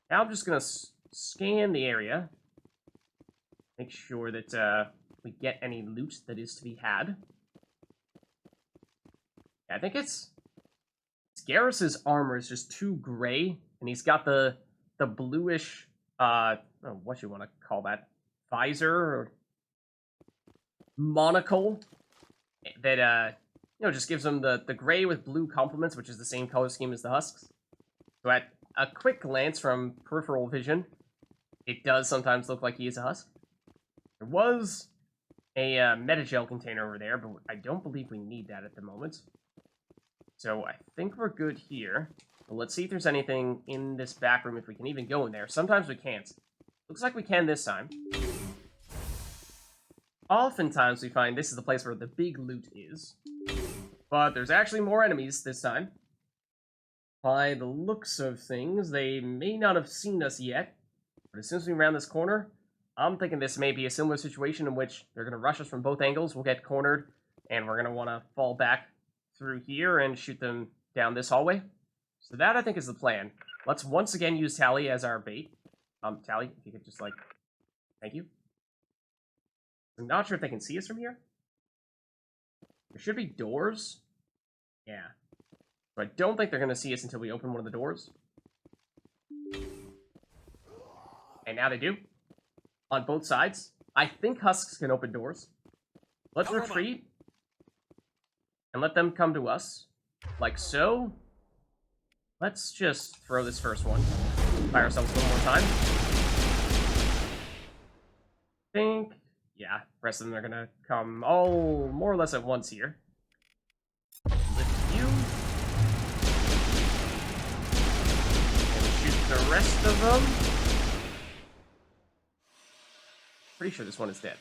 Now I'm just gonna scan the area. Make sure that we get any loot that is to be had. Yeah, I think it's Garrus's armor is just too gray, and he's got the bluish what you want to call that, visor or monocle that just gives him the gray with blue complements, which is the same color scheme as the husks. So at a quick glance from peripheral vision, it does sometimes look like he is a husk. There was a metagel container over there, but I don't believe we need that at the moment. So I think we're good here. But let's see if there's anything in this back room, if we can even go in there. Sometimes we can't. Looks like we can this time. Oftentimes we find this is the place where the big loot is. But there's actually more enemies this time. By the looks of things, they may not have seen us yet. But as soon as we round this corner, I'm thinking this may be a similar situation in which they're going to rush us from both angles. We'll get cornered, and we're going to want to fall back through here and shoot them down this hallway. So that, I think, is the plan. Let's once again use Tally as our bait. Tally, if you could just, thank you. I'm not sure if they can see us from here. There should be doors. Yeah. But I don't think they're going to see us until we open one of the doors. And now they do. On both sides. I think husks can open doors. Let's retreat. And let them come to us. Like so. Let's just throw this first one. Fire ourselves one more time. Think. Yeah, the rest of them are gonna come all more or less at once here. Lift you. And shoot the rest of them. Pretty sure this one is dead.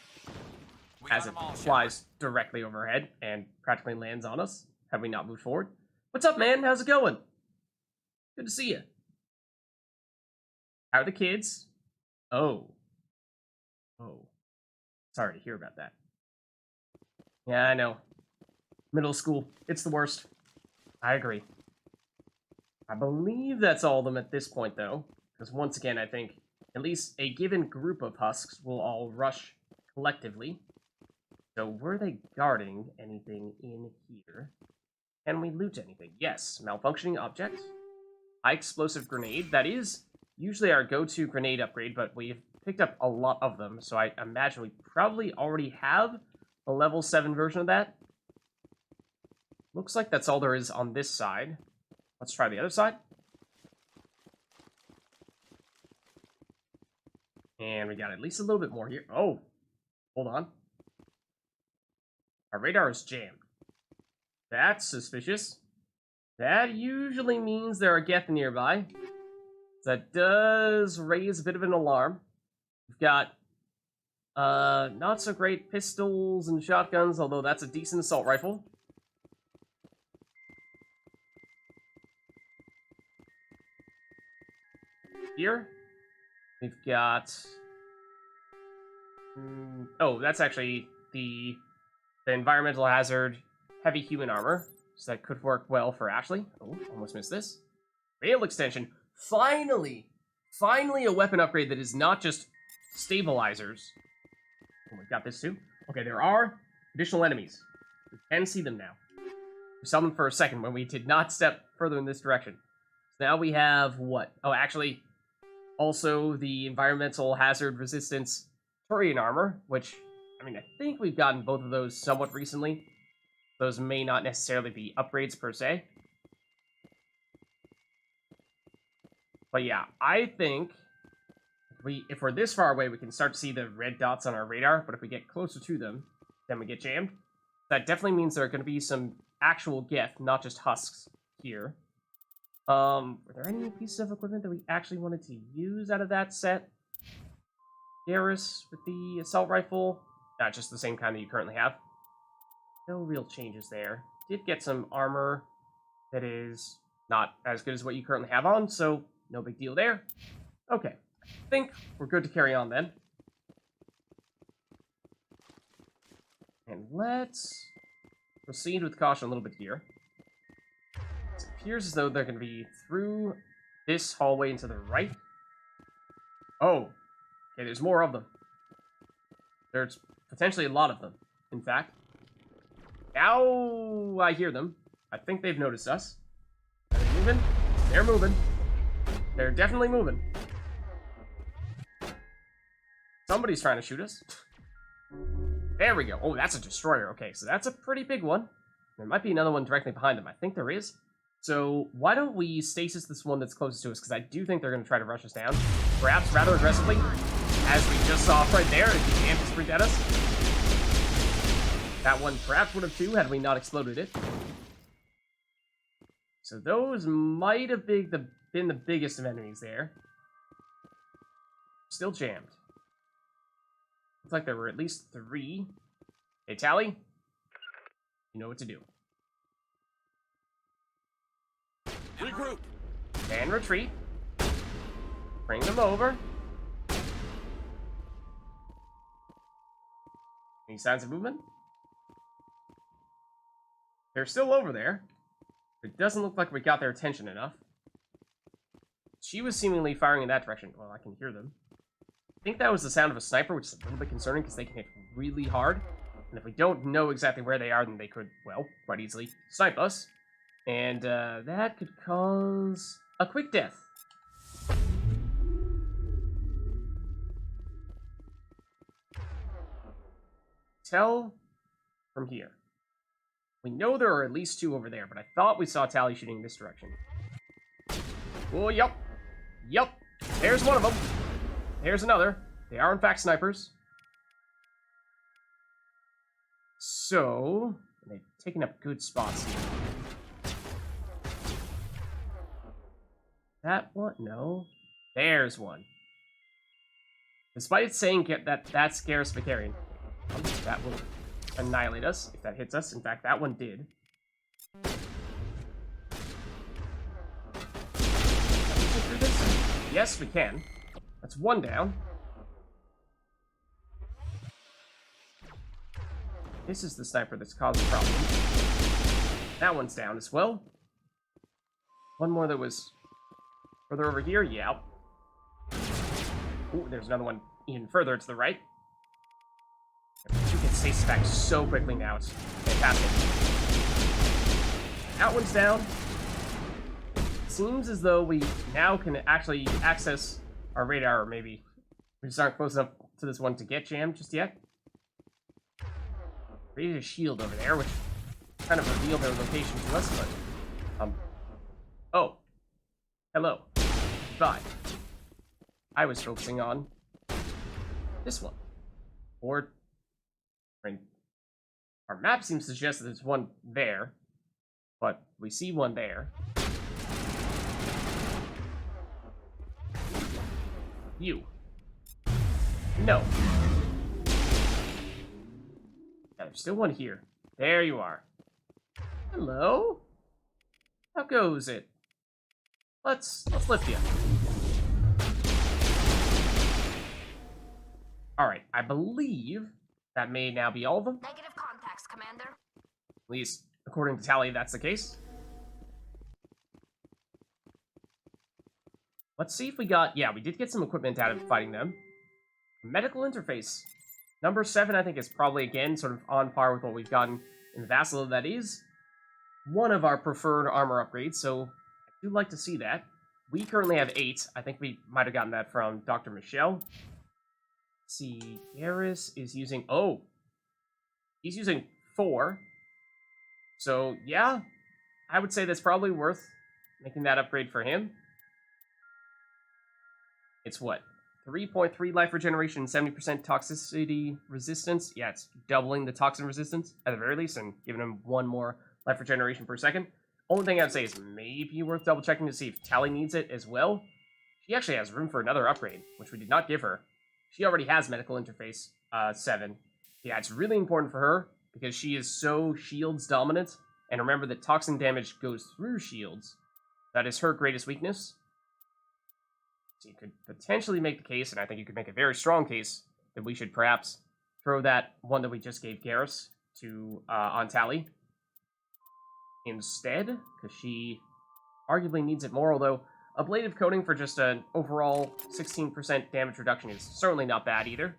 As it flies directly overhead and practically lands on us. Have we not moved forward? What's up, man? How's it going? Good to see you. How are the kids? Oh. Sorry to hear about that. Yeah, I know. Middle school. It's the worst. I agree. I believe that's all of them at this point, though. Because once again, I think at least a given group of husks will all rush collectively. So were they guarding anything in here? Can we loot anything? Yes. Malfunctioning object. High explosive grenade. That is usually our go-to grenade upgrade, but we've picked up a lot of them, so I imagine we probably already have a level 7 version of that. Looks like that's all there is on this side. Let's try the other side. And we got at least a little bit more here. Oh, hold on. Our radar is jammed. That's suspicious. That usually means there are Geth nearby. That does raise a bit of an alarm. We've got not so great pistols and shotguns, although that's a decent assault rifle. Here, we've got... oh, that's actually the environmental hazard heavy human armor, so that could work well for Ashley. Oh, almost missed this. Rail extension. Finally! Finally a weapon upgrade that is not just stabilizers. Oh, we've got this too. Okay, there are additional enemies. We can see them now. We saw them for a second when we did not step further in this direction. So now we have what? Oh, actually, also the environmental hazard resistance Turian armor, which, I mean, I think we've gotten both of those somewhat recently. Those may not necessarily be upgrades per se. But yeah, I think if we're this far away, we can start to see the red dots on our radar, but if we get closer to them, then we get jammed. That definitely means there are going to be some actual Geth, not just husks, here. Were there any pieces of equipment that we actually wanted to use out of that set? Garrus with the assault rifle. Not just the same kind that you currently have. No real changes there. Did get some armor that is not as good as what you currently have on, so no big deal there. Okay, I think we're good to carry on then. And let's proceed with caution a little bit here. It appears as though they're going to be through this hallway and to the right. Oh, okay, there's more of them. There's potentially a lot of them, in fact. Now I hear them. I think they've noticed us. Are they moving? They're moving. They're definitely moving. Somebody's trying to shoot us. There we go. Oh, that's a destroyer. Okay, so that's a pretty big one. There might be another one directly behind them. I think there is. So why don't we stasis this one that's closest to us, because I do think they're going to try to rush us down. Perhaps rather aggressively, as we just saw right there, if the camp is freaked at us. That one perhaps would have too, had we not exploded it. So those might have been the biggest of enemies there. Still jammed. Looks like there were at least 3. Hey, Tally. You know what to do. Regroup. And retreat. Bring them over. Any signs of movement? They're still over there. It doesn't look like we got their attention enough. She was seemingly firing in that direction. Well, I can hear them. I think that was the sound of a sniper, which is a little bit concerning because they can hit really hard. And if we don't know exactly where they are, then they could, well, quite easily snipe us. And that could cause a quick death. Tell from here. We know there are at least 2 over there, but I thought we saw Tally shooting this direction. Oh, yep. Yep. There's one of them. There's another. They are, in fact, snipers. So, they've taken up good spots here. That one? No. There's one. Despite saying that's Garrus Vicarian, that will annihilate us if that hits us. In fact, that one did. Yes, we can. That's 1 down. This is the sniper that's causing problems. That one's down as well. One more that was further over here. Yeah. Ooh, there's another one even further to the right. You can stasis back so quickly now. It's fantastic. That one's down. Seems as though we now can actually access our radar, or maybe we just aren't close enough to this one to get jammed just yet. Created a shield over there, which kind of revealed their location to us, but oh, hello, bye. I was focusing on this one, or our map seems to suggest that there's one there, but we see one there. You. No. Yeah, there's still one here. There you are. Hello? How goes it? Let's lift you. Alright, I believe that may now be all of them. Negative contacts, Commander. At least, according to Tally, that's the case. Let's see if we got... Yeah, we did get some equipment out of fighting them. Medical interface. Number 7, I think, is probably, again, sort of on par with what we've gotten in the Vassal. That is one of our preferred armor upgrades, so I do like to see that. We currently have 8. I think we might have gotten that from Dr. Michelle. Let's see, Garrus is using... Oh! He's using 4. So, yeah, I would say that's probably worth making that upgrade for him. It's what? 3.3 life regeneration and 70% toxicity resistance. Yeah, it's doubling the toxin resistance, at the very least, and giving him 1 more life regeneration per second. Only thing I'd say is maybe worth double-checking to see if Tally needs it as well. She actually has room for another upgrade, which we did not give her. She already has medical interface 7. Yeah, it's really important for her, because she is so shields dominant. And remember that toxin damage goes through shields. That is her greatest weakness. So you could potentially make the case, and I think you could make a very strong case, that we should perhaps throw that one that we just gave Garrus to on Tally instead, because she arguably needs it more, although ablative coating for just an overall 16% damage reduction is certainly not bad either.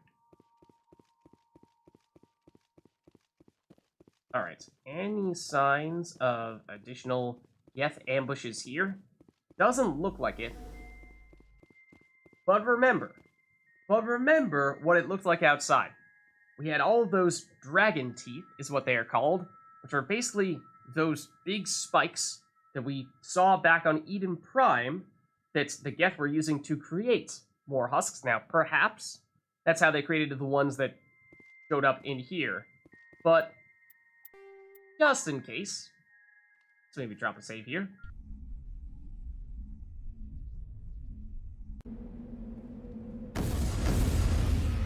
Alright, any signs of additional Geth ambushes here? Doesn't look like it. But remember what it looked like outside. We had all of those dragon teeth, is what they are called, which are basically those big spikes that we saw back on Eden Prime that the Geth were using to create more husks. Now, perhaps that's how they created the ones that showed up in here. But just in case, let's maybe drop a save here.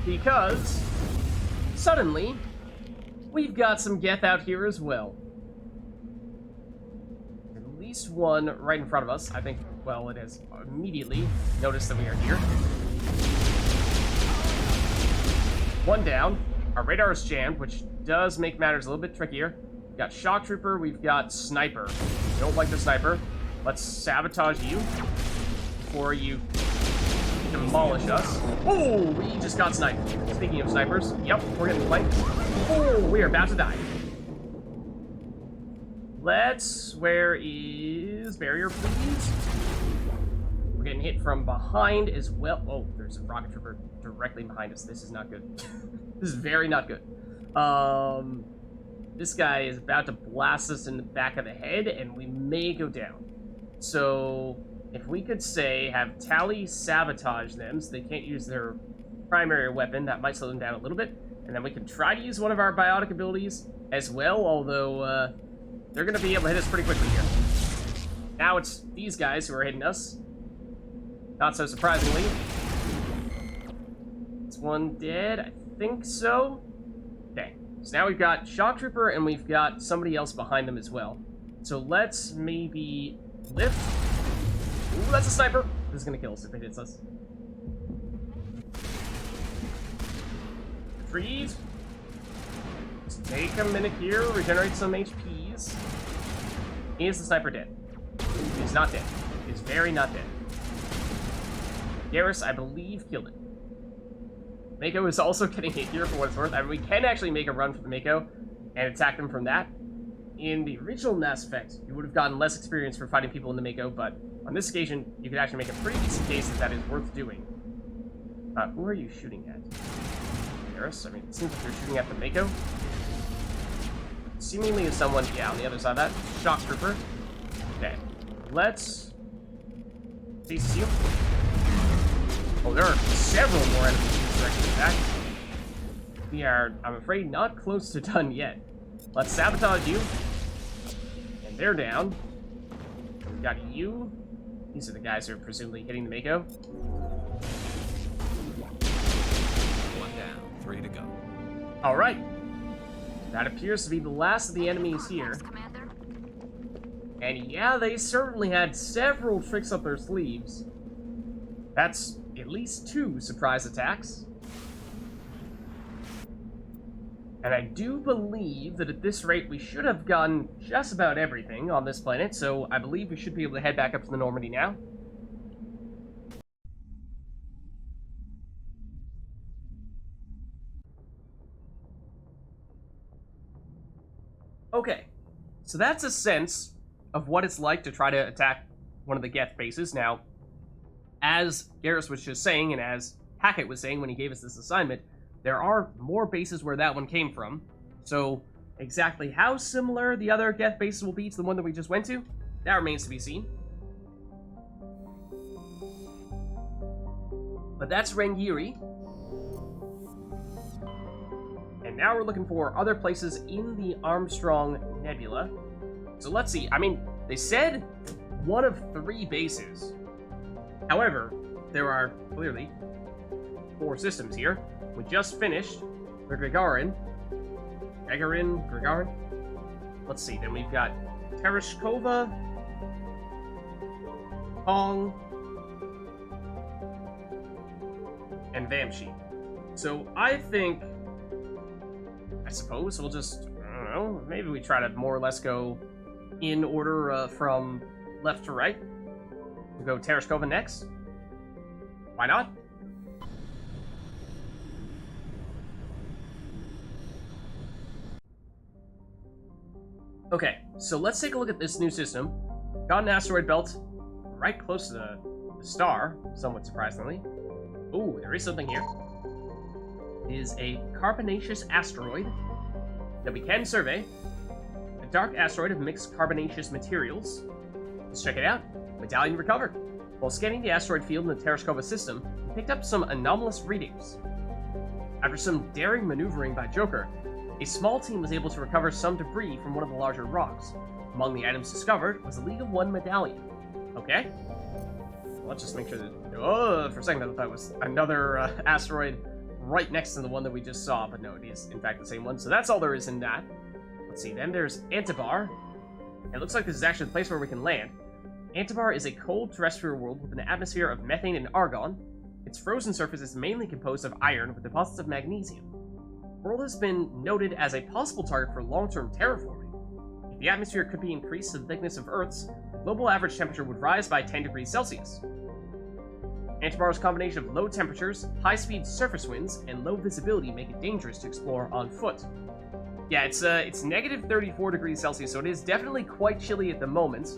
Because suddenly we've got some Geth out here as well. At least one right in front of us. I think, well, it has immediately noticed that we are here. One down. Our radar is jammed, which does make matters a little bit trickier. We've got Shock Trooper, we've got Sniper. Don't like the Sniper. Let's sabotage you before you demolish us. Oh, we just got sniped. Speaking of snipers, yep, we're getting flanked. Oh, we are about to die. Where is barrier, please? We're getting hit from behind as well. Oh, there's a rocket trooper directly behind us. This is not good. This is very not good. This guy is about to blast us in the back of the head, and we may go down. So if we could say, have Tally sabotage them so they can't use their primary weapon, that might slow them down a little bit. And then we can try to use one of our biotic abilities as well, although they're going to be able to hit us pretty quickly here. Now it's these guys who are hitting us. Not so surprisingly. Is one dead? I think so. Okay, so now we've got Shock Trooper and we've got somebody else behind them as well. So let's maybe lift. Ooh, that's a sniper. This is gonna kill us if it hits us. Freeze. Let's take a minute here, regenerate some HPs. Is the sniper dead? He's not dead. He's very not dead. Garrus, I believe, killed it. Mako is also getting hit here for what it's worth. I mean, we can actually make a run for the Mako and attack them from that. In the original Mass Effect, you would have gotten less experience for fighting people in the Mako, but on this occasion, you could actually make a pretty decent case that is worth doing. Who are you shooting at? Garrus? I mean, it seems like you're shooting at the Mako. Seemingly is someone, yeah, on the other side of that. Shock Trooper. Okay. Let's seize you. Oh, there are several more enemies in this direction attack. We are, I'm afraid, not close to done yet. Let's sabotage you. And they're down. We've got you. These are the guys who are presumably hitting the Mako. One down, 3 to go. Alright. That appears to be the last of the enemies here. And yeah, they certainly had several tricks up their sleeves. That's at least 2 surprise attacks. And I do believe that at this rate we should have gotten just about everything on this planet, so I believe we should be able to head back up to the Normandy now. Okay, so that's a sense of what it's like to try to attack one of the Geth bases. Now, as Garrus was just saying, and as Hackett was saying when he gave us this assignment, there are more bases where that one came from. So, exactly how similar the other Geth bases will be to the one that we just went to, that remains to be seen. But that's Rangiri. And now we're looking for other places in the Armstrong Nebula. So let's see. I mean, they said 1 of 3 bases. However, there are clearly 4 systems here. We just finished the Gagarin. Let's see, then we've got Tereshkova, Kong, and Vamshi. So I suppose we'll just, I don't know, maybe we try to more or less go in order from left to right. We'll go Tereshkova next. Why not? Okay, so let's take a look at this new system. Got an asteroid belt right close to the star, somewhat surprisingly. Ooh, there is something here. It is a carbonaceous asteroid that we can survey. A dark asteroid of mixed carbonaceous materials. Let's check it out. Medallion recovered. While scanning the asteroid field in the Tereshkova system, we picked up some anomalous readings. After some daring maneuvering by Joker, a small team was able to recover some debris from one of the larger rocks. Among the items discovered was a League of One medallion. Okay. Well, let's just make sure that... Oh, for a second I thought that was another asteroid right next to the one that we just saw, but no, it is in fact the same one. So that's all there is in that. Let's see, then there's Antibaar. It looks like this is actually the place where we can land. Antibaar is a cold terrestrial world with an atmosphere of methane and argon. Its frozen surface is mainly composed of iron with deposits of magnesium. The world has been noted as a possible target for long-term terraforming. If the atmosphere could be increased to the thickness of Earth's, the global average temperature would rise by 10 degrees Celsius. Antibaar's combination of low temperatures, high-speed surface winds, and low visibility make it dangerous to explore on foot. Yeah, it's negative 34 degrees Celsius, so it is definitely quite chilly at the moment.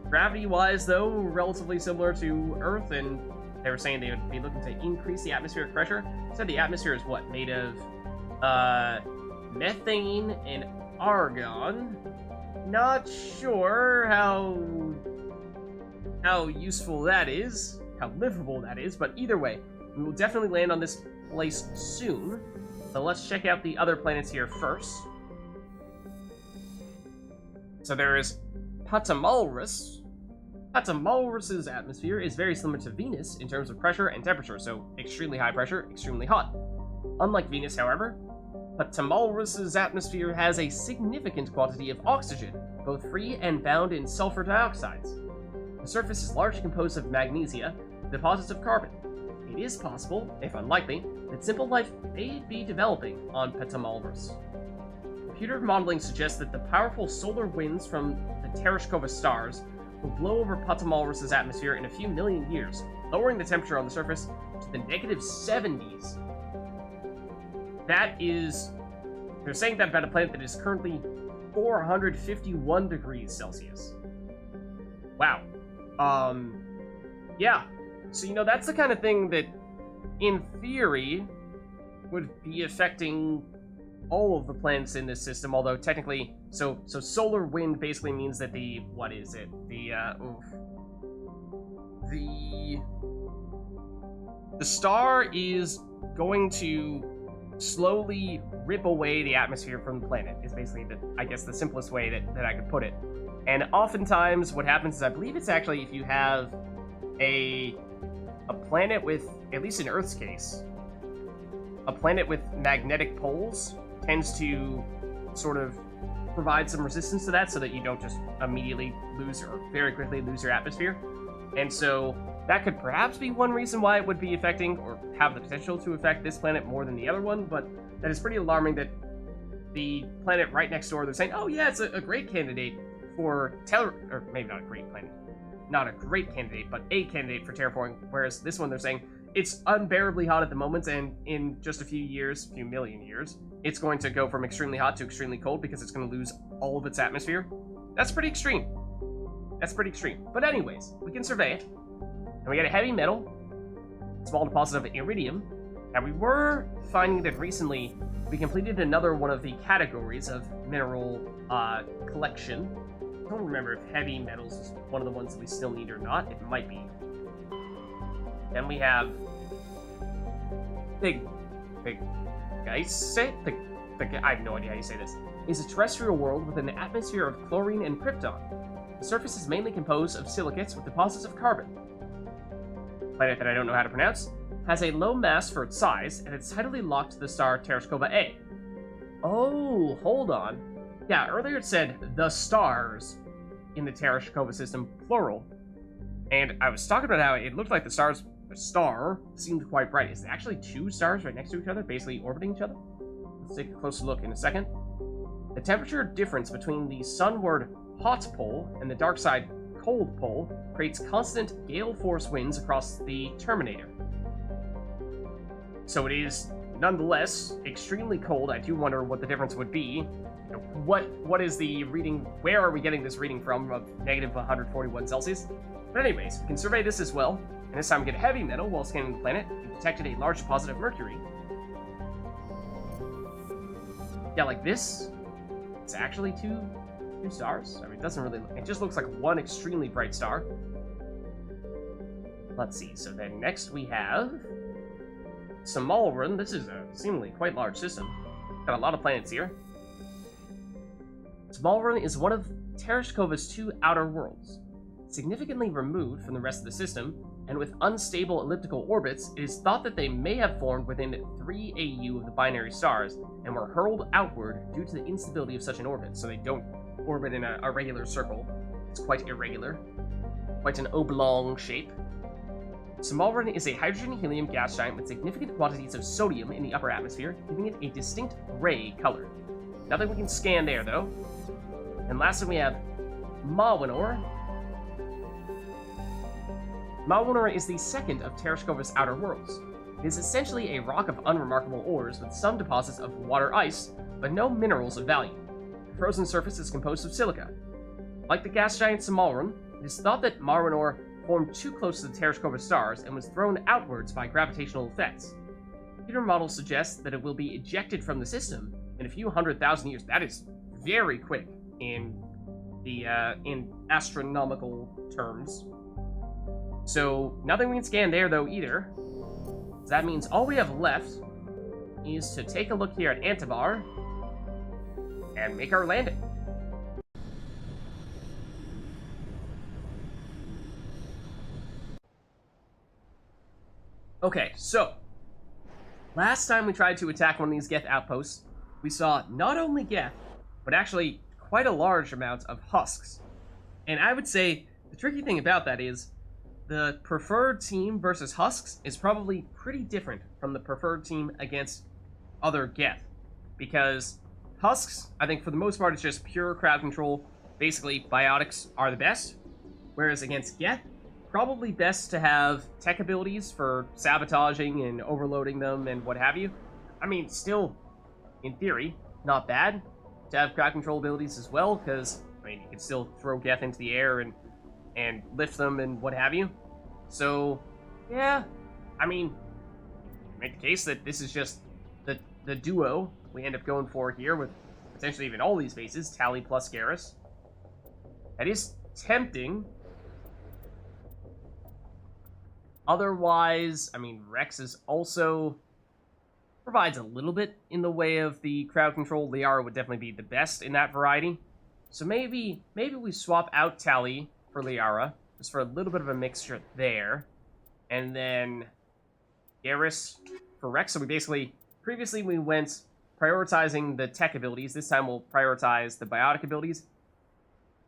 Gravity-wise, though, relatively similar to Earth, and they were saying they would be looking to increase the atmospheric pressure. So the atmosphere is what? Made of methane and argon. Not sure how useful that is, how livable that is, but either way, we will definitely land on this place soon. So let's check out the other planets here first. So there is Patamalrus. Patamalrus's atmosphere is very similar to Venus in terms of pressure and temperature, so extremely high pressure, extremely hot. Unlike Venus, however, Patamalrus's atmosphere has a significant quantity of oxygen, both free and bound in sulfur dioxides. The surface is largely composed of magnesia, deposits of carbon. It is possible, if unlikely, that simple life may be developing on Patamalrus. Computer modeling suggests that the powerful solar winds from the Tereshkova stars will blow over Patamalrus's atmosphere in a few million years, lowering the temperature on the surface to the negative 70s. That is... They're saying that about a planet that is currently 451 degrees Celsius. Wow. Yeah. So, that's the kind of thing that, in theory, would be affecting all of the planets in this system, although technically, so solar wind basically means that the star is going to slowly rip away the atmosphere from the planet, is basically the simplest way that I could put it. And oftentimes what happens is, I believe it's actually, if you have a planet with, at least in Earth's case, a planet with magnetic poles tends to sort of provide some resistance to that so that you don't just immediately lose or very quickly lose your atmosphere. And so that could perhaps be one reason why it would be affecting or have the potential to affect this planet more than the other one, but that is pretty alarming that the planet right next door, they're saying, oh yeah, it's a great candidate for or maybe not a great planet, not a great candidate, but a candidate for terraforming, whereas this one they're saying it's unbearably hot at the moment, and in just a few million years, it's going to go from extremely hot to extremely cold because it's going to lose all of its atmosphere. That's pretty extreme. That's pretty extreme. But anyways, we can survey it. And we got a heavy metal, small deposit of iridium, and we were finding that recently we completed another one of the categories of mineral collection. I don't remember if heavy metals is one of the ones that we still need or not. It might be. Then we have I have no idea how you say this. Is a terrestrial world with an atmosphere of chlorine and krypton. The surface is mainly composed of silicates with deposits of carbon. Planet that I don't know how to pronounce has a low mass for its size, and it's tidally locked to the star Tereshkova A. Oh, hold on. Yeah, earlier it said the stars in the Tereshkova system, plural. And I was talking about how it looked like the star seemed quite bright. Is it actually two stars right next to each other, basically orbiting each other? Let's take a closer look in a second. The temperature difference between the sunward hot pole and the dark side cold pull creates constant gale force winds across the Terminator. So it is nonetheless extremely cold. I do wonder what the difference would be. What is the reading? Where are we getting this reading from of negative 141 Celsius? But anyways, we can survey this as well. And this time we get heavy metal while scanning the planet. We detected a large deposit of mercury. Yeah, like this. It's actually two stars. I mean, it doesn't really look, it just looks like one extremely bright star. Let's see. So then next we have Samalrun. This is a seemingly quite large system. Got a lot of planets here. Samalrun is one of Tereshkova's 2 outer worlds. Significantly removed from the rest of the system, and with unstable elliptical orbits, it is thought that they may have formed within 3 AU of the binary stars and were hurled outward due to the instability of such an orbit, so they don't orbit in a regular circle. It's quite irregular. Quite an oblong shape. Samalrun is a hydrogen-helium gas giant with significant quantities of sodium in the upper atmosphere, giving it a distinct gray color. Nothing we can scan there, though. And lastly, we have Mawinor. Mawinor is the second of Tereshkova's outer worlds. It is essentially a rock of unremarkable ores with some deposits of water ice, but no minerals of value. The frozen surface is composed of silica. Like the gas giant Samalrun, it is thought that Mawinor formed too close to the Tereshkova stars and was thrown outwards by gravitational effects. Computer models suggest that it will be ejected from the system in a few 100,000 years. That is very quick in astronomical terms. So nothing we can scan there though either. So that means all we have left is to take a look here at Antibaar and make our landing. Okay, so last time we tried to attack one of these Geth outposts, we saw not only Geth, but actually quite a large amount of husks. And I would say the tricky thing about that is the preferred team versus husks is probably pretty different from the preferred team against other Geth. Because husks, I think for the most part, it's just pure crowd control. Basically, biotics are the best. Whereas against Geth, probably best to have tech abilities for sabotaging and overloading them and what have you. I mean, still, in theory, not bad to have crowd control abilities as well, because, I mean, you can still throw Geth into the air and lift them and what have you. So, yeah, I mean, make the case that this is just the duo we end up going for here with potentially even all these bases, Tally plus Garrus. That is tempting. Otherwise, I mean, Rex is also provides a little bit in the way of the crowd control. Liara would definitely be the best in that variety. So maybe we swap out Tally for Liara, just for a little bit of a mixture there. And then Garrus for Rex. So we basically, previously we went prioritizing the tech abilities. This time we'll prioritize the biotic abilities.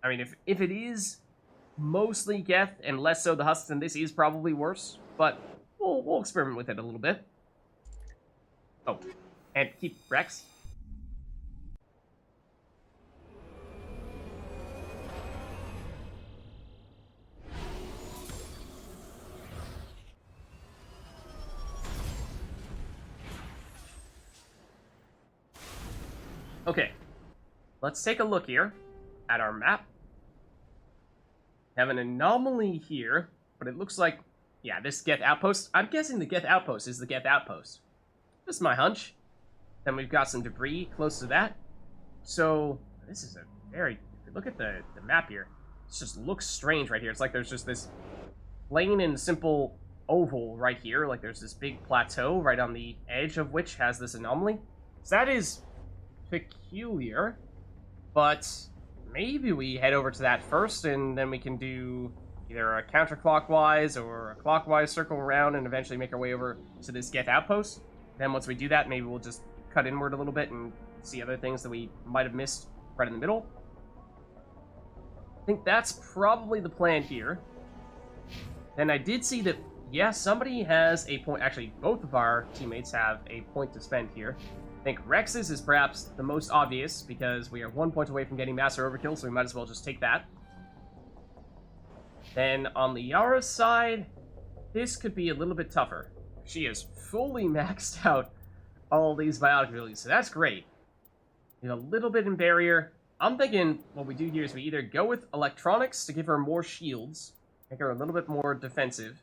I mean, if it is mostly Geth and less so the husks, then this is probably worse. But we'll experiment with it a little bit. Oh, and keep Rex. Okay, let's take a look here at our map. We have an anomaly here, but it looks like, yeah, this Geth outpost. I'm guessing the Geth outpost is the Geth outpost. Just my hunch. Then we've got some debris close to that. So this is a very, if you look at the map here, it just looks strange right here. It's like there's just this plain and simple oval right here. Like there's this big plateau right on the edge of which has this anomaly. So that is peculiar, but maybe we head over to that first and then we can do either a counterclockwise or a clockwise circle around and eventually make our way over to this Geth outpost. Then once we do that, maybe we'll just cut inward a little bit and see other things that we might have missed right in the middle. I think that's probably the plan here. And I did see that, yeah, somebody has a point. Actually, both of our teammates have a point to spend here. I think Rex's is perhaps the most obvious because we are 1 point away from getting Master Overkill, so we might as well just take that. Then on the Yara's side, this could be a little bit tougher. She has fully maxed out all these biotic abilities, so that's great. A little bit in barrier. I'm thinking what we do here is we either go with electronics to give her more shields, make her a little bit more defensive,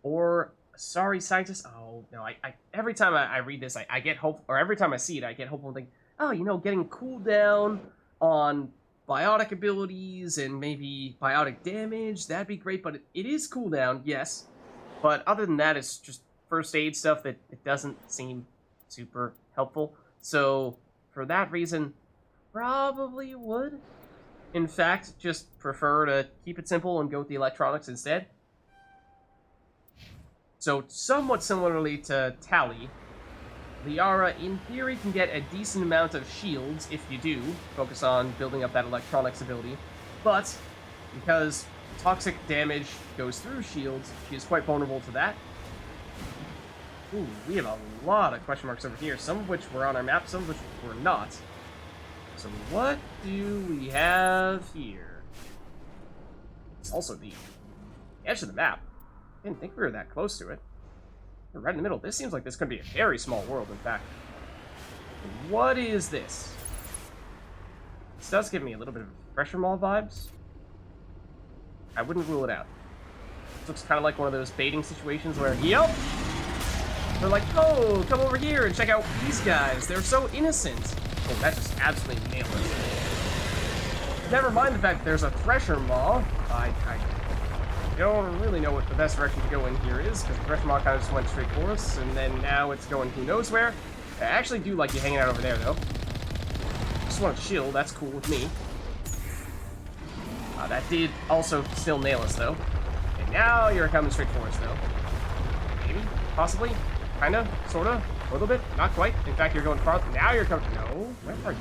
or sorry scientist. Oh no, I every time I read this, I get hope, or every time I see it, I get hopeful and think, oh, getting cooldown on biotic abilities and maybe biotic damage, that'd be great, but it is cooldown, yes. But other than that, it's just first aid stuff that it doesn't seem super helpful. So for that reason, probably would, in fact, just prefer to keep it simple and go with the electronics instead. So somewhat similarly to Tally, Liara, in theory, can get a decent amount of shields if you do focus on building up that electronics ability, but because toxic damage goes through shields, she is quite vulnerable to that. Ooh, we have a lot of question marks over here, some of which were on our map, some of which were not. So what do we have here? It's also the edge of the map. I didn't think we were that close to it. We're right in the middle. This seems like this could be a very small world, in fact. What is this? This does give me a little bit of pressure maw vibes. I wouldn't rule it out. This looks kind of like one of those baiting situations where, yep! They're like, oh, come over here and check out these guys. They're so innocent. Oh, that just absolutely nailed it. Never mind the fact that there's a Thresher Maw. I don't really know what the best direction to go in here is, because the Thresher Maw kind of just went straight for us, and then now it's going who knows where. I actually do like you hanging out over there, though. Just want to chill, that's cool with me. That did also still nail us, though. And now you're coming straight for us, though. Maybe? Possibly? Kinda? Sorta? A little bit? Not quite. In fact, you're going far. Now you're coming. No? Where are you?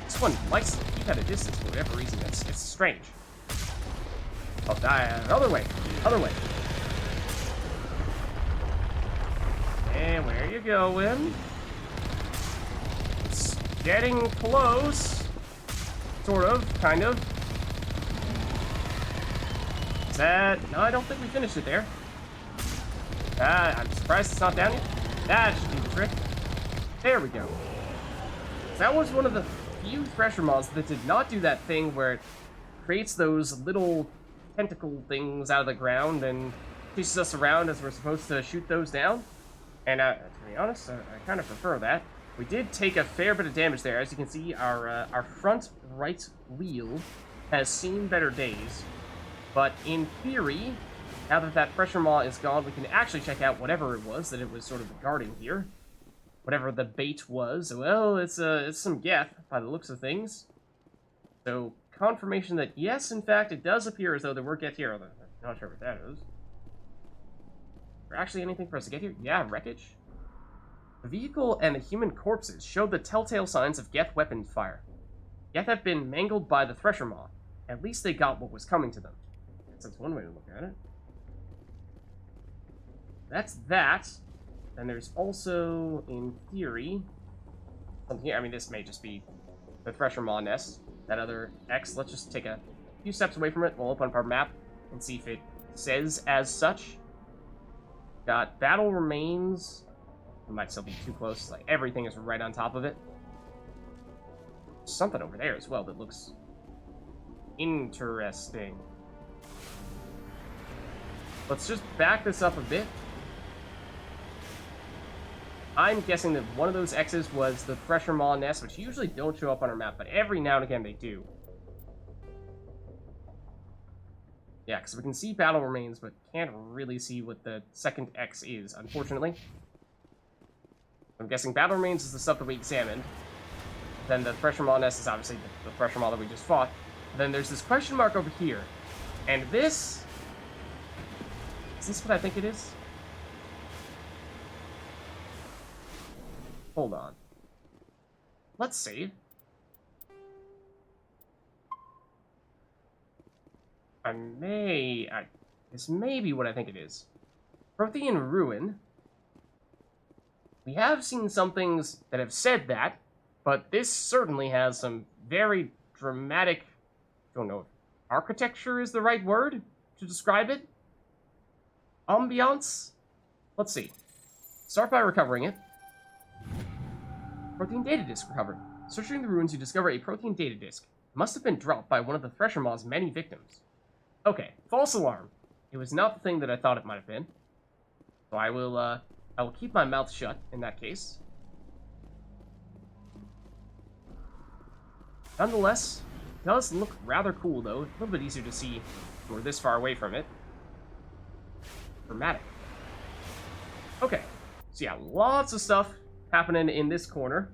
This one likes to keep at a distance for whatever reason. It's strange. Oh, other way. Other way. And where are you going? It's getting close. Sort of. Kind of. Is that... No, I don't think we finished it there. I'm surprised it's not down yet. That should do the trick. There we go. That was one of the few Thresher Maws that did not do that thing where it creates those little tentacle things out of the ground and chases us around as we're supposed to shoot those down. And to be honest, I kind of prefer that. We did take a fair bit of damage there. As you can see, our front right wheel has seen better days. But in theory, now that that Thresher Maw is gone, we can actually check out whatever it was that it was sort of guarding here. Whatever the bait was. Well, it's some Geth, by the looks of things. So, confirmation that, yes, in fact, it does appear as though there were Geth here. Although I'm not sure what that is. Is there actually anything for us to get here? Yeah, wreckage. The vehicle and the human corpses showed the telltale signs of Geth weapon fire. Geth have been mangled by the Thresher Maw. At least they got what was coming to them. That's one way to look at it. That's that. Then there's also, in theory, something here. I mean, this may just be the Thresher Maw nest. That other X. Let's just take a few steps away from it. We'll open up our map and see if it says as such. Got battle remains. It might still be too close. Like, everything is right on top of it. Something over there as well that looks interesting. Let's just back this up a bit. I'm guessing that one of those X's was the Thresher Maw nest, which usually don't show up on our map, but every now and again they do. Yeah, because we can see battle remains, but can't really see what the second X is, unfortunately. I'm guessing battle remains is the stuff that we examined. Then the Thresher Maw nest is obviously the Thresher Maw that we just fought. Then there's this question mark over here. And this... Is this what I think it is? Hold on. Let's save. This may be what I think it is. Prothean Ruin. We have seen some things that have said that, but this certainly has some very dramatic... I don't know if architecture is the right word? to describe it. Ambiance? Let's see. Start by recovering it. Protein data disk recovered. Searching the ruins, you discover a protein data disk. It must have been dropped by one of the Thresher Maw's many victims. Okay, false alarm. It was not the thing that I thought it might have been. So I will keep my mouth shut in that case. Nonetheless, it does look rather cool, though. A little bit easier to see when we're this far away from it. Dramatic. Okay, so yeah, lots of stuff happening in this corner.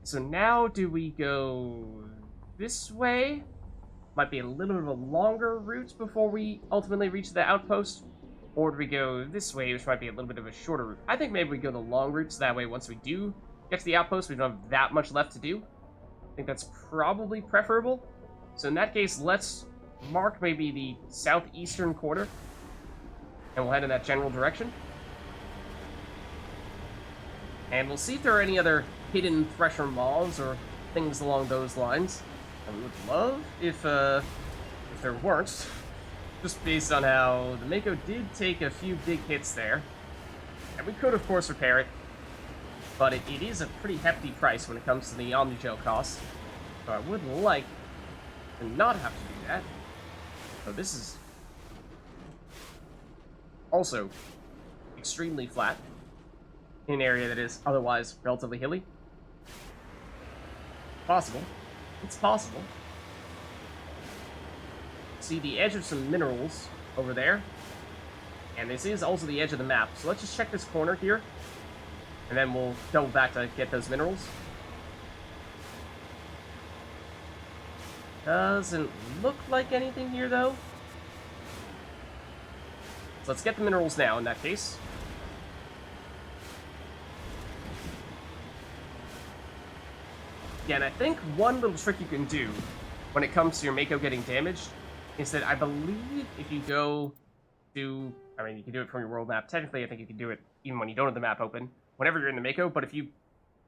So now do we go this way? Might be a little bit of a longer route before we ultimately reach the outpost. Or do we go this way, which might be a little bit of a shorter route? I think maybe we go the long route, so that way once we do get to the outpost, we don't have that much left to do. I think that's probably preferable. So in that case, let's mark maybe the southeastern quarter. And we'll head in that general direction. And we'll see if there are any other hidden Thresher Maws or things along those lines. And we would love if there weren't. Just based on how the Mako did take a few big hits there. And we could, of course, repair it. But it is a pretty hefty price when it comes to the Omnigel cost. So I would like to not have to do that. So this is also extremely flat in an area that is otherwise relatively hilly. Possible. It's possible. See the edge of some minerals over there. And this is also the edge of the map. So let's just check this corner here. And then we'll double back to get those minerals. Doesn't look like anything here, though. So let's get the minerals now, in that case. Yeah, and I think one little trick you can do when it comes to your Mako getting damaged is that I believe if you go to... I mean, you can do it from your world map. Technically, I think you can do it even when you don't have the map open, whenever you're in the Mako, but if you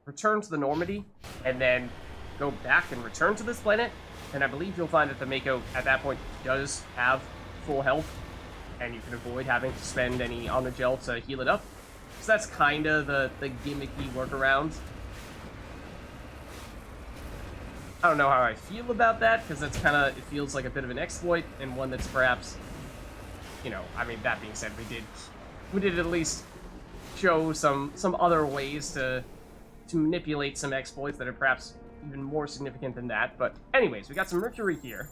return to the Normandy and then go back and return to this planet, then I believe you'll find that the Mako at that point does have full health, and you can avoid having to spend any on the gel to heal it up. So that's kind of the gimmicky workaround. I don't know how I feel about that, because that's kind of, it feels like a bit of an exploit, and one that's perhaps, you know, I mean, that being said, we did at least show some other ways to manipulate some exploits that are perhaps even more significant than that. But anyways, we got some mercury here.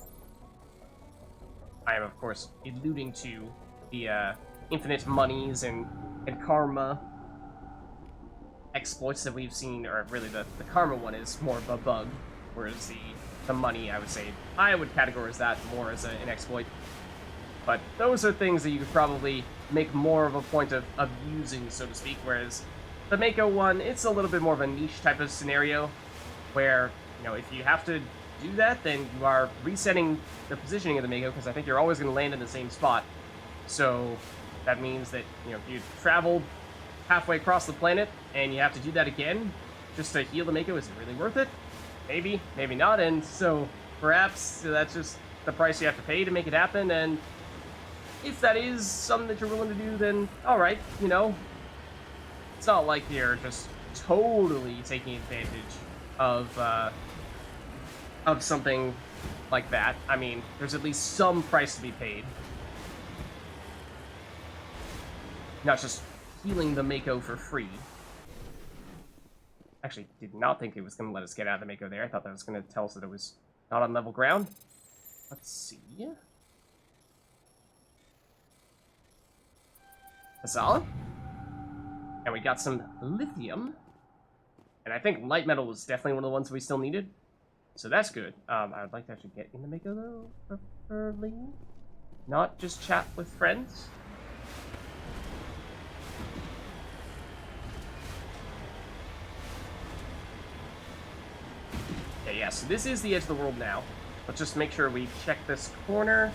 I am, of course, alluding to the infinite monies and karma exploits that we've seen, or really the karma one is more of a bug, whereas the money, I would categorize that more as an exploit. But those are things that you could probably make more of a point of using, so to speak, whereas the Mako one, it's a little bit more of a niche type of scenario, where, you know, if you have to do that, then you are resetting the positioning of the Mako, because I think you're always going to land in the same spot. So that means that, you know, if you traveled halfway across the planet, and you have to do that again, just to heal the Mako, is it really worth it? Maybe, maybe not, and so perhaps that's just the price you have to pay to make it happen, and if that is something that you're willing to do, then alright, you know, it's not like you're just totally taking advantage of something like that. I mean, there's at least some price to be paid. Not just healing the Mako for free. Actually, did not think it was going to let us get out of the Mako there. I thought that was going to tell us that it was not on level ground. Let's see. Huzzah. And we got some lithium. And I think light metal was definitely one of the ones we still needed. So that's good. I would like to actually get in the Mako, though, preferably. Not just chat with friends. Okay, yeah, so this is the edge of the world now. Let's just make sure we check this corner.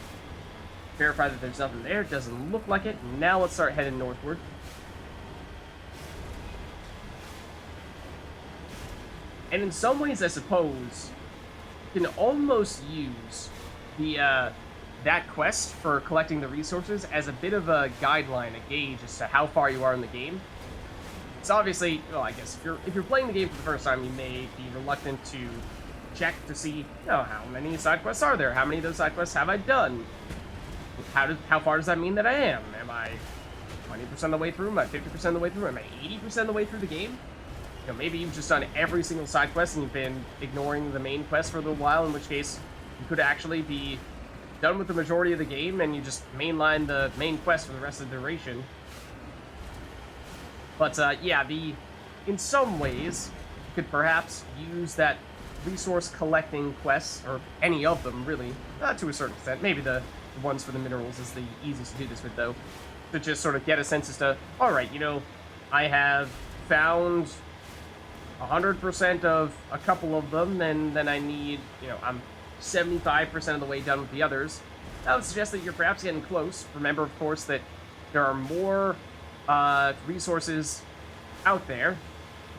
Verify that there's nothing there. Doesn't look like it. Now let's start heading northward. And in some ways, I suppose, you can almost use the that quest for collecting the resources as a bit of a guideline, a gauge as to how far you are in the game. It's obviously, well, I guess if you're playing the game for the first time, you may be reluctant to check to see, you know, how many side quests are there? How many of those side quests have I done? How far does that mean that I am? Am I 20% of the way through? Am I 50% of the way through? Am I 80% of the way through the game? You know, maybe you've just done every single side quest and you've been ignoring the main quest for a little while, in which case you could actually be done with the majority of the game and you just mainline the main quest for the rest of the duration. But yeah, in some ways, you could perhaps use that resource collecting quest, or any of them really, to a certain extent. Maybe the ones for the minerals is the easiest to do this with, though, to just sort of get a sense as to, all right, you know, I have found 100% of a couple of them, and then I need, you know, I'm 75% of the way done with the others. That would suggest that you're perhaps getting close. Remember, of course, that there are more resources out there.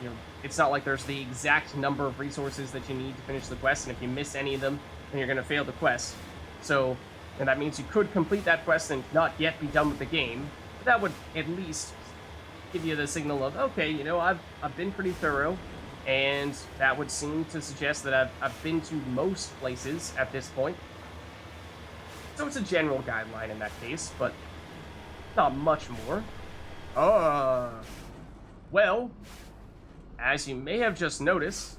You know, it's not like there's the exact number of resources that you need to finish the quest, and if you miss any of them, then you're going to fail the quest. So, and that means you could complete that quest and not yet be done with the game. But that would at least give you the signal of, okay, you know, I've been pretty thorough, and that would seem to suggest that I've been to most places at this point. So it's a general guideline in that case, but not much more. Well, as you may have just noticed,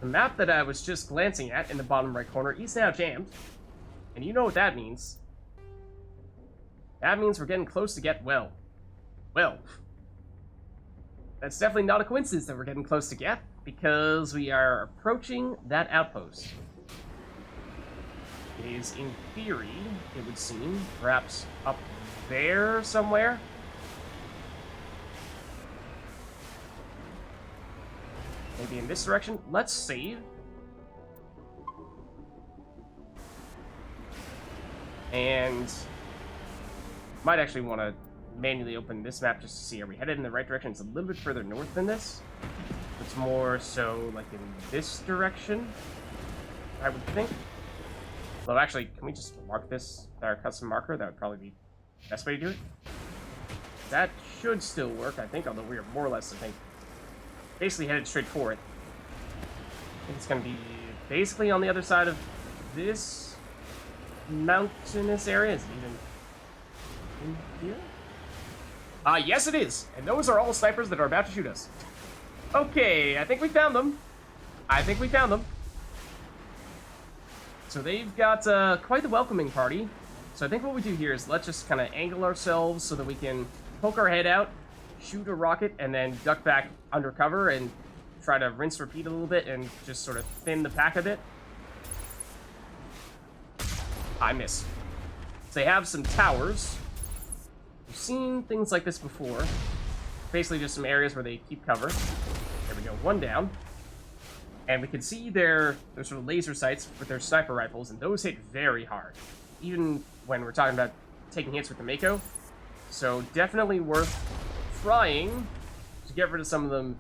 the map that I was just glancing at in the bottom right corner is now jammed. And you know what that means. That means we're getting close to get well. Well, that's definitely not a coincidence that we're getting close to get, because we are approaching that outpost. It is, in theory, it would seem, perhaps up there somewhere. Maybe in this direction. Let's save. And might actually want to manually open this map just to see, are we headed in the right direction? It's a little bit further north than this. It's more so like in this direction, I would think. Well, actually, can we just mark this with our custom marker? That would probably be the best way to do it. That should still work, I think, although we are more or less, I think, basically headed straight for it. I think it's going to be basically on the other side of this mountainous area. Is it even in here? Yes it is! And those are all snipers that are about to shoot us. Okay, I think we found them. So they've got quite the welcoming party. So I think what we do here is let's just kind of angle ourselves so that we can poke our head out, shoot a rocket, and then duck back under cover and try to rinse repeat a little bit and just sort of thin the pack a bit. I miss. So they have some towers. We've seen things like this before. Basically just some areas where they keep cover. There we go, one down. And we can see their sort of laser sights with their sniper rifles, and those hit very hard. Even when we're talking about taking hits with the Mako. So definitely worth trying to get rid of some of them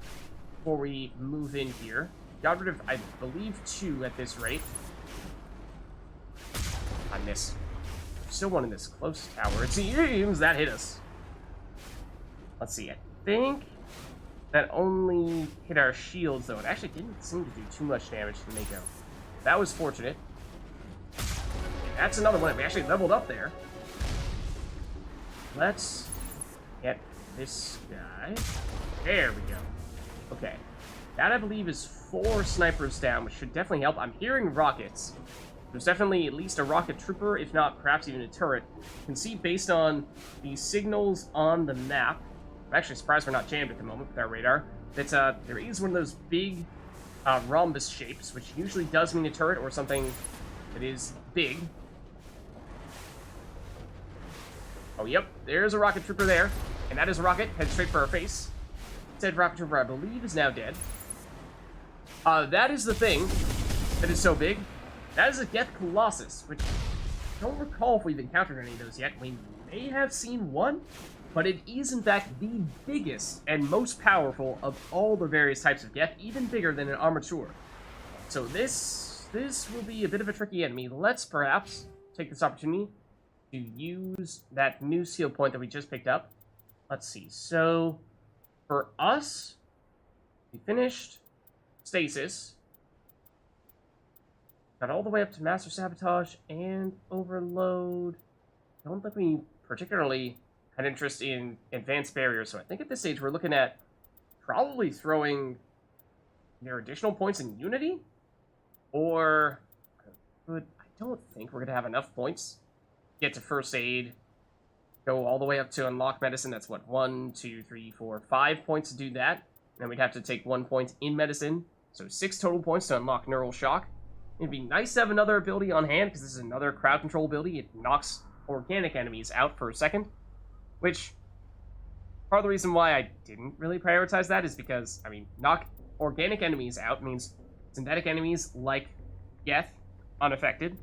before we move in here. Got rid of, I believe, 2 at this rate. I miss. Still one in this close tower. It seems that hit us. Let's see, I think that only hit our shields, though. It actually didn't seem to do too much damage to Mako. That was fortunate. That's another one. We actually leveled up there. Let's get this guy. There we go. Okay. That, I believe, is 4 snipers down, which should definitely help. I'm hearing rockets. There's definitely at least a rocket trooper, if not perhaps even a turret. You can see based on the signals on the map, I'm actually surprised we're not jammed at the moment with our radar, that there is one of those big rhombus shapes, which usually does mean a turret or something that is big. Oh, yep, there's a rocket trooper there, and that is a rocket, head straight for our face. Said rocket trooper, I believe, is now dead. That is the thing that is so big. That is a Geth Colossus, which I don't recall if we've encountered any of those yet. We may have seen one, but it is, in fact, the biggest and most powerful of all the various types of Geth, even bigger than an Armature. So this will be a bit of a tricky enemy. Let's perhaps take this opportunity to use that new skill point that we just picked up. Let's see. So, for us, we finished Stasis. Got all the way up to Master Sabotage and Overload. I don't think we particularly had interest in Advanced Barriers, so I think at this stage we're looking at probably throwing either additional points in Unity, or I don't think we're going to have enough points to get to First Aid, go all the way up to Unlock Medicine. That's what, 1, 2, 3, 4, 5 points to do that. And then we'd have to take 1 point in Medicine, so 6 total points to unlock Neural Shock. It'd be nice to have another ability on hand, because this is another crowd control ability. It knocks organic enemies out for a second, which part of the reason why I didn't really prioritize that is because, I mean, knock organic enemies out means synthetic enemies like Geth unaffected.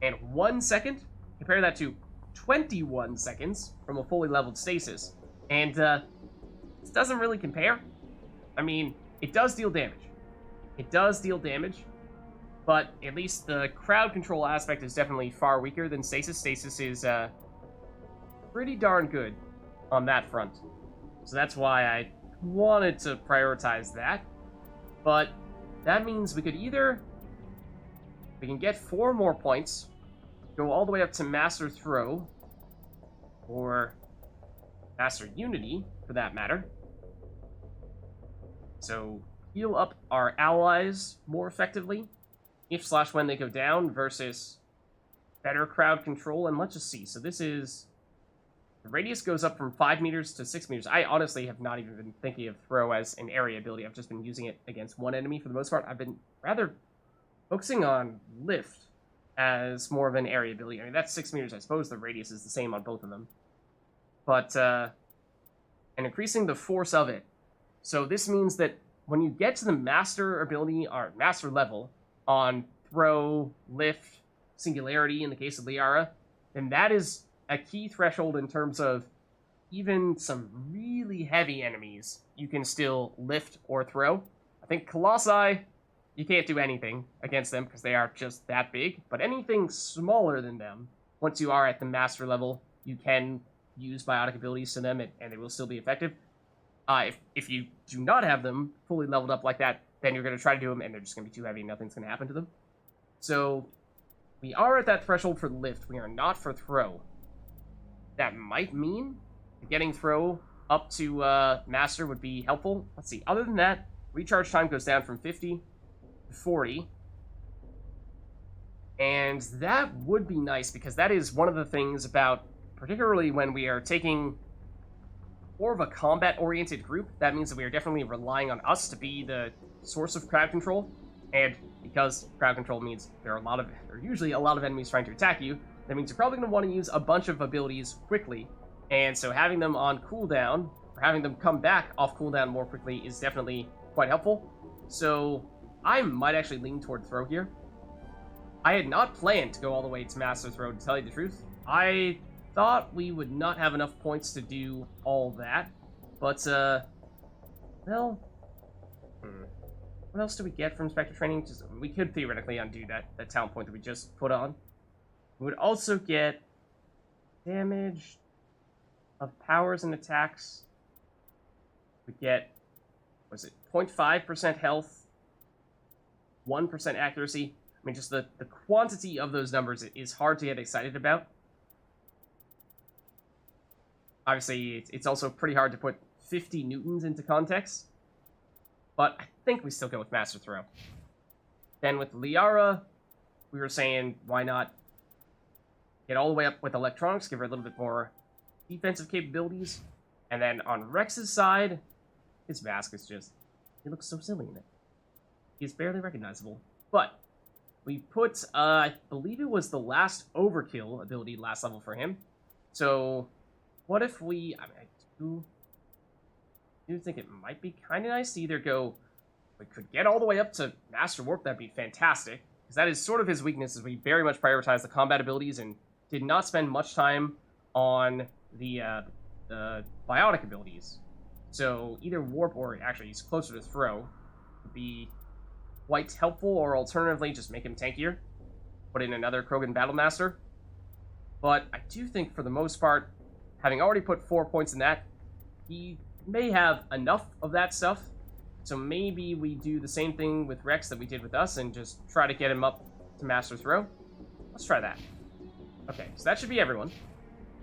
And 1 second, compare that to 21 seconds from a fully leveled Stasis. And this doesn't really compare. I mean, it does deal damage. It does deal damage, but at least the crowd control aspect is definitely far weaker than Stasis. Stasis is pretty darn good on that front. So that's why I wanted to prioritize that. But that means we can get 4 more points, go all the way up to Master Throw, or Master Unity, for that matter. So heal up our allies more effectively, if/when they go down, versus better crowd control. And let's just see. So this is... the radius goes up from 5 meters to 6 meters. I honestly have not even been thinking of Throw as an area ability. I've just been using it against one enemy for the most part. I've been rather focusing on Lift as more of an area ability. I mean, that's 6 meters. I suppose the radius is the same on both of them. But, and increasing the force of it. So this means that when you get to the master ability, or master level, on Throw, Lift, Singularity in the case of Liara, then that is a key threshold in terms of even some really heavy enemies you can still lift or throw. I think Colossi, you can't do anything against them because they are just that big, but anything smaller than them, once you are at the master level, you can use biotic abilities to them and they will still be effective. If you do not have them fully leveled up like that, then you're going to try to do them and they're just going to be too heavy and nothing's going to happen to them. So we are at that threshold for Lift. We are not for Throw. That might mean getting Throw up to Master would be helpful. Let's see. Other than that, recharge time goes down from 50 to 40. And that would be nice, because that is one of the things about, particularly when we are taking more of a combat-oriented group, that means that we are definitely relying on us to be the source of crowd control. And because crowd control means there are usually a lot of enemies trying to attack you, that means you're probably going to want to use a bunch of abilities quickly. And so having them on cooldown, or having them come back off cooldown more quickly, is definitely quite helpful. So I might actually lean toward Throw here. I had not planned to go all the way to Master Throw, to tell you the truth. I thought we would not have enough points to do all that. But, well... what else do we get from Spectre Training? We could theoretically undo that talent point that we just put on. We would also get damage of powers and attacks. We get, was it 0.5% health, 1% accuracy. I mean, just the quantity of those numbers is hard to get excited about. Obviously, it's also pretty hard to put 50 newtons into context. But I think we still go with Master Throw. Then with Liara, we were saying, why not get all the way up with Electronics, give her a little bit more defensive capabilities. And then on Rex's side, his mask is just, he looks so silly in it. He's barely recognizable. But we put, I believe it was the last Overkill ability last level for him. So what if we, I do think it might be kind of nice to either go, we could get all the way up to Master Warp, that'd be fantastic, because that is sort of his weakness, is we very much prioritize the combat abilities and did not spend much time on the biotic abilities. So either Warp, or actually he's closer to Throw, would be quite helpful, or alternatively just make him tankier. put in another Krogan Battlemaster. But I do think, for the most part, having already put 4 points in that, he may have enough of that stuff. So maybe we do the same thing with Rex that we did with us and just try to get him up to Master Throw. Let's try that. Okay, so that should be everyone.